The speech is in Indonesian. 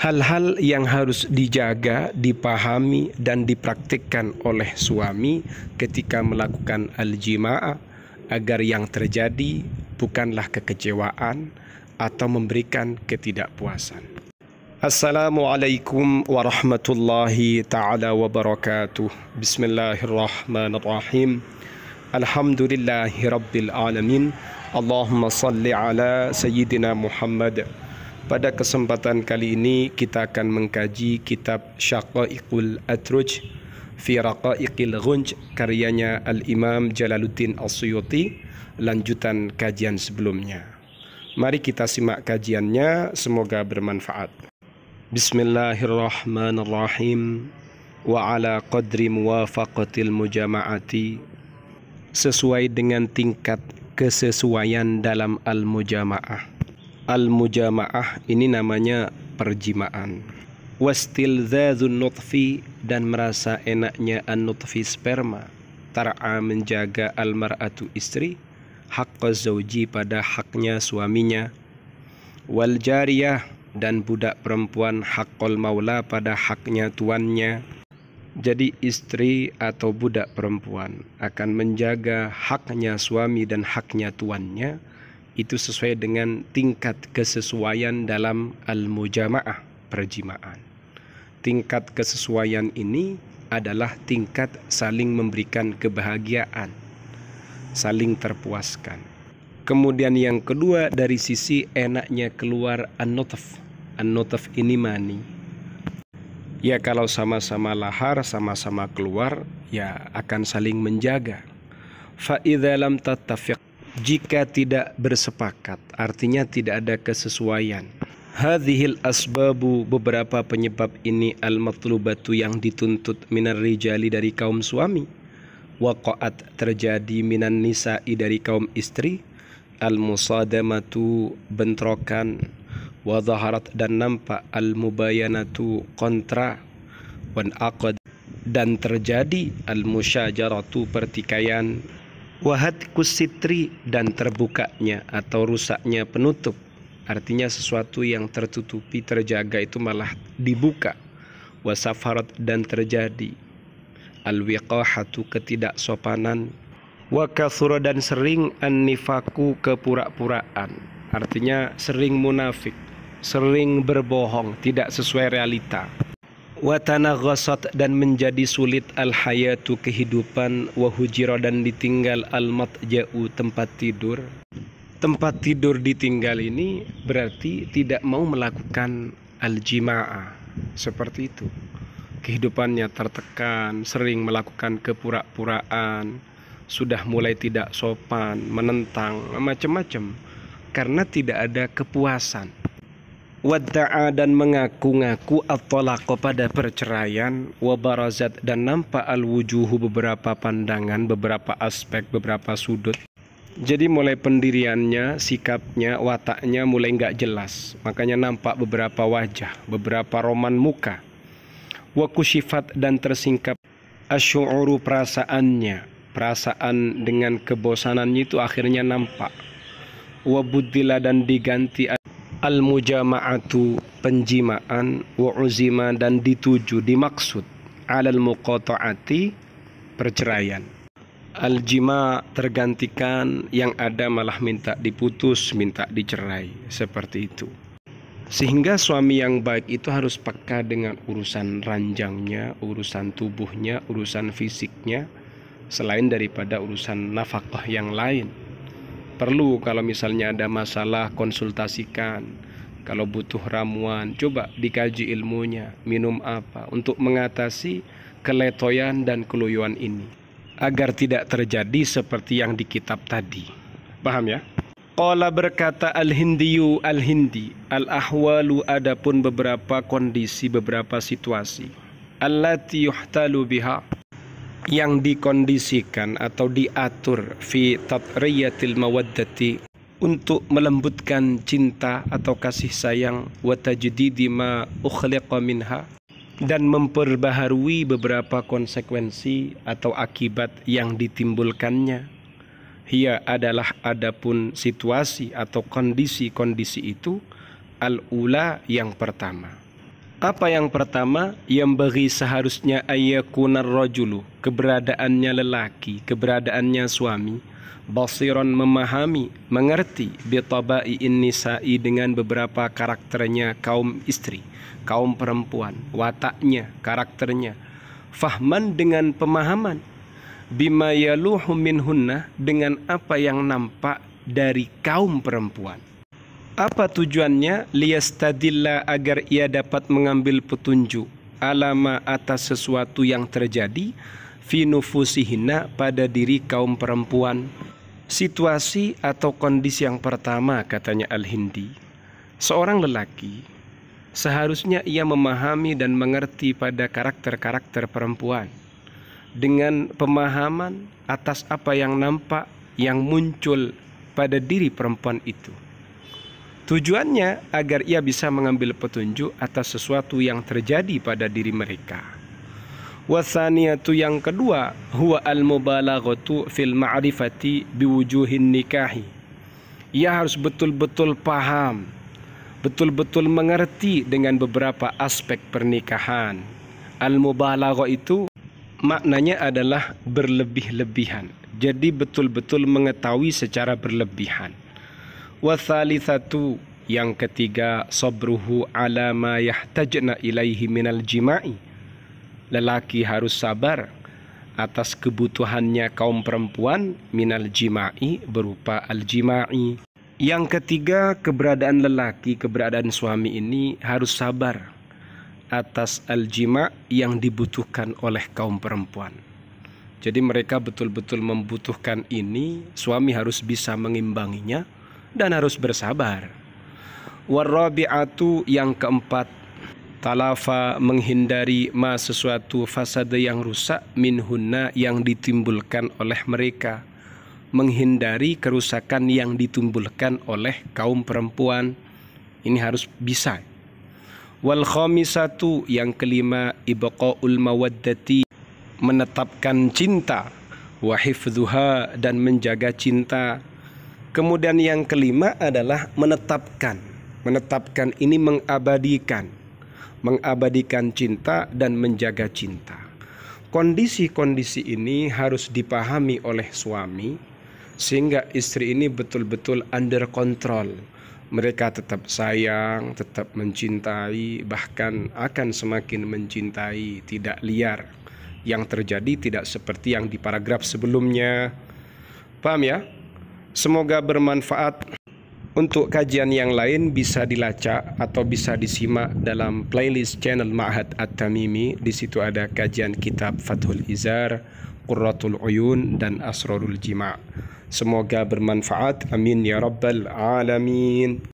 Hal-hal yang harus dijaga, dipahami, dan dipraktikkan oleh suami ketika melakukan al-jima'ah agar yang terjadi bukanlah kekecewaan atau memberikan ketidakpuasan. Assalamualaikum warahmatullahi ta'ala wabarakatuh. Bismillahirrahmanirrahim. Alhamdulillahi rabbil alamin. Allahumma salli ala Sayyidina Muhammad. Pada kesempatan kali ini kita akan mengkaji kitab Syaqa'iqul Atruj fi Raqa'iqil Ghunj karyanya Al-Imam Jalaluddin As-Suyuti, lanjutan kajian sebelumnya. Mari kita simak kajiannya, semoga bermanfaat. Bismillahirrahmanirrahim. Wa ala qadri muwafaqatil mujama'ati, sesuai dengan tingkat kesesuaian dalam al-mujama'ah. Al-mujama'ah ini namanya perjimaan. Wastilzadzun nutfi, dan merasa enaknya an-nutfi sperma. Tar'a, menjaga al-mar'atu istri, haqqa zawji, pada haknya suaminya. Wal jariyah, dan budak perempuan, haqqal maula, pada haknya tuannya. Jadi istri atau budak perempuan akan menjaga haknya suami dan haknya tuannya. Itu sesuai dengan tingkat kesesuaian dalam al-mujama'ah, perjimaan. Tingkat kesesuaian ini adalah tingkat saling memberikan kebahagiaan, saling terpuaskan. Kemudian yang kedua, dari sisi enaknya keluar an-nutf. An-nutf ini mani. Ya kalau sama-sama lahar, sama-sama keluar, ya akan saling menjaga. Fa idza lam tattafiq, jika tidak bersepakat, artinya tidak ada kesesuaian. Hadhil asbabu, beberapa penyebab ini, al-matlubatu, yang dituntut, minar rijali, dari kaum suami, waqa'at, terjadi, minan nisa'i, dari kaum istri, al-musadamatu, bentrokan, wa zaharat, dan nampak, al-mubayanatu, kontra, wan aqad, dan terjadi, al-musyajaratu, pertikaian, wahadkus sitri, dan terbukanya atau rusaknya penutup. Artinya sesuatu yang tertutupi, terjaga, itu malah dibuka. Wasafarat, dan terjadi al-wiqahatu, ketidaksopanan. Wa kathura, dan sering an-nifaku, kepura-puraan. Artinya sering munafik, sering berbohong, tidak sesuai realita. Wa tanaghasat, dan menjadi sulit al-hayatu, kehidupan. Wa hujira, dan ditinggal al-matja'u, tempat tidur. Tempat tidur ditinggal ini berarti tidak mau melakukan al-jima'ah, seperti itu. Kehidupannya tertekan, sering melakukan kepura-puraan, sudah mulai tidak sopan, menentang, macam-macam, karena tidak ada kepuasan. Wadda'a, dan mengaku-ngaku at-talaq, pada perceraian. Wabarazat, dan nampak al-wujuhu, beberapa pandangan, beberapa aspek, beberapa sudut. Jadi mulai pendiriannya, sikapnya, wataknya mulai nggak jelas. Makanya nampak beberapa wajah, beberapa roman muka. Wa kusyifat, dan tersingkap asy'uru, perasaannya. Perasaan dengan kebosanannya itu akhirnya nampak. Wa buddila, dan diganti al-mujama'atu, penjimaan. Wa uzima, dan dituju, dimaksud alal muqata'ati, perceraian. Al-jima' tergantikan, yang ada malah minta diputus, minta dicerai, seperti itu. Sehingga suami yang baik itu harus peka dengan urusan ranjangnya, urusan tubuhnya, urusan fisiknya, selain daripada urusan nafkah yang lain. Perlu kalau misalnya ada masalah, konsultasikan. Kalau butuh ramuan, coba dikaji ilmunya, minum apa untuk mengatasi keletoyan dan keluyuan ini, agar tidak terjadi seperti yang di kitab tadi. Paham ya? Qala, berkata al-Hindiyu, al-Hindi, al-ahwalu, adapun beberapa kondisi, beberapa situasi, allati yuhtalu biha, yang dikondisikan atau diatur, fi tatriyatil mawaddati, untuk melembutkan cinta atau kasih sayang, wa tajdidi ma ukhliqa minha, dan memperbaharui beberapa konsekuensi atau akibat yang ditimbulkannya. Hiya, adalah adapun situasi atau kondisi-kondisi itu, al-ula, yang pertama. Apa yang pertama? Yang bagi seharusnya ayyakunar rajulu, keberadaannya lelaki, keberadaannya suami, basiran memahami, mengerti, bitabai nisa'i dengan beberapa karakternya kaum istri, kaum perempuan, wataknya, karakternya, fahman dengan pemahaman, bima yaluhu minhunna dengan apa yang nampak dari kaum perempuan. Apa tujuannya? Liyastadilla, agar ia dapat mengambil petunjuk alama atas sesuatu yang terjadi fi nufusihinna pada diri kaum perempuan. Situasi atau kondisi yang pertama, katanya Al-Hindi, seorang lelaki seharusnya ia memahami dan mengerti pada karakter-karakter perempuan dengan pemahaman atas apa yang nampak, yang muncul pada diri perempuan itu. Tujuannya agar ia bisa mengambil petunjuk atas sesuatu yang terjadi pada diri mereka. Wasaniyatu, yang kedua, huwa al-mubalaghatu fil ma'rifati biwujuhin nikahi. Ia harus betul-betul paham, betul-betul mengerti dengan beberapa aspek pernikahan. Al-mubalaghah itu maknanya adalah berlebih-lebihan. Jadi betul-betul mengetahui secara berlebihan. Wathalithatu, yang ketiga, sabruhu ala ma yahtajna ilaihi minal jima'i. Lelaki harus sabar atas kebutuhannya kaum perempuan minal jima'i, berupa al-jima'i. Yang ketiga, keberadaan lelaki, keberadaan suami ini harus sabar atas al-jima' yang dibutuhkan oleh kaum perempuan. Jadi mereka betul-betul membutuhkan ini, suami harus bisa mengimbanginya dan harus bersabar. Warabi'atu, yang keempat, talafa, menghindari ma sesuatu fasad yang rusak minhunna yang ditimbulkan oleh mereka, menghindari kerusakan yang ditimbulkan oleh kaum perempuan. Ini harus bisa. Wal khamisatu, yang kelima, ibqaul mawaddati, menetapkan cinta, wa hifdzuha, dan menjaga cinta. Kemudian yang kelima adalah menetapkan. Menetapkan ini mengabadikan cinta dan menjaga cinta. Kondisi-kondisi ini harus dipahami oleh suami sehingga istri ini betul-betul under control. Mereka tetap sayang, tetap mencintai, bahkan akan semakin mencintai, tidak liar. Yang terjadi tidak seperti yang di paragraf sebelumnya. Paham ya? Semoga bermanfaat. Untuk kajian yang lain bisa dilacak atau bisa disimak dalam playlist channel Ma'had At-Tamimi. Di situ ada kajian kitab Fathul Izar, Qurratul Uyun, dan Asrarul Jima'. Semoga bermanfaat. Amin ya rabbal alamin.